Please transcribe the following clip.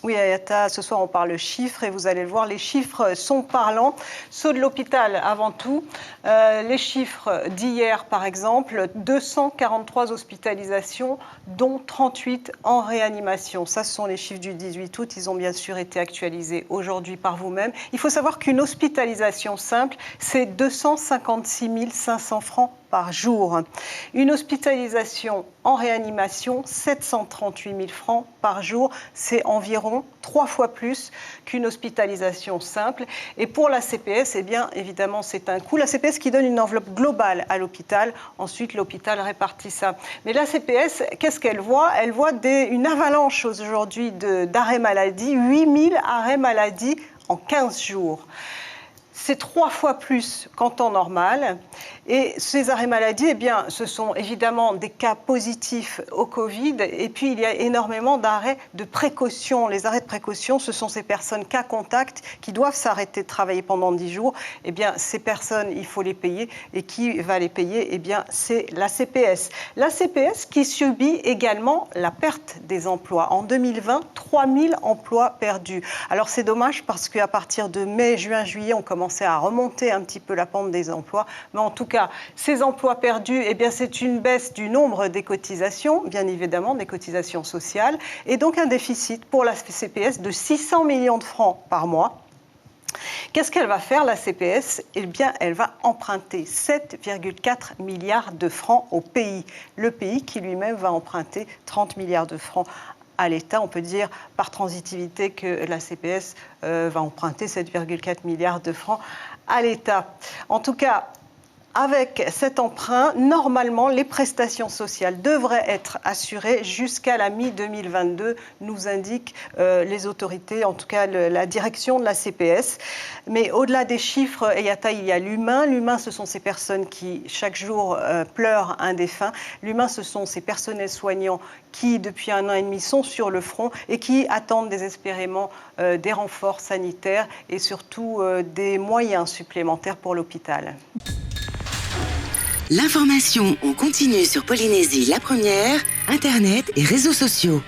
Oui, Ayata, ce soir on parle chiffres et vous allez le voir, les chiffres sont parlants. Ceux de l'hôpital avant tout. Les chiffres d'hier par exemple, 243 hospitalisations, dont 38 en réanimation. Ça, ce sont les chiffres du 18 août. Ils ont bien sûr été actualisés aujourd'hui par vous-même. Il faut savoir qu'une hospitalisation simple, c'est 256 500 francs par jour. Une hospitalisation en réanimation, 738 000 francs par jour. C'est environ 3 fois plus qu'une hospitalisation simple. Et pour la CPS, eh bien, évidemment, c'est un coût. La CPS qui donne une enveloppe globale à l'hôpital. Ensuite, l'hôpital répartit ça. Mais la CPS, qu'est-ce qu'elle voit? Elle voit une avalanche aujourd'hui d'arrêts maladie, 8 000 arrêts maladie en 15 jours. C'est 3 fois plus qu'en temps normal. Et ces arrêts maladie, eh bien, ce sont évidemment des cas positifs au Covid. Et puis, il y a énormément d'arrêts de précaution. Les arrêts de précaution, ce sont ces personnes cas contact qui doivent s'arrêter de travailler pendant 10 jours. Eh bien, ces personnes, il faut les payer. Et qui va les payer? Eh bien, c'est la CPS. La CPS qui subit également la perte des emplois. En 2020, 3 000 emplois perdus. Alors, c'est dommage parce qu'à partir de mai, juin, juillet, on commençait à remonter un petit peu la pente des emplois. Mais en tout cas, ces emplois perdus, eh bien, c'est une baisse du nombre des cotisations, bien évidemment, des cotisations sociales, et donc un déficit pour la CPS de 600 millions de francs par mois. Qu'est-ce qu'elle va faire, la CPS? Eh bien, elle va emprunter 7,4 milliards de francs au pays. Le pays qui lui-même va emprunter 30 milliards de francs à l'État. On peut dire par transitivité que la CPS va emprunter 7,4 milliards de francs à l'État. En tout cas, avec cet emprunt, normalement, les prestations sociales devraient être assurées jusqu'à la mi-2022, nous indiquent les autorités, en tout cas la direction de la CPS. Mais au-delà des chiffres, Eyata, il y a l'humain. L'humain, ce sont ces personnes qui, chaque jour, pleurent un défunt. L'humain, ce sont ces personnels soignants qui, depuis 1 an et demi, sont sur le front et qui attendent désespérément des renforts sanitaires et surtout des moyens supplémentaires pour l'hôpital. L'information en continu sur Polynésie la première, Internet et réseaux sociaux.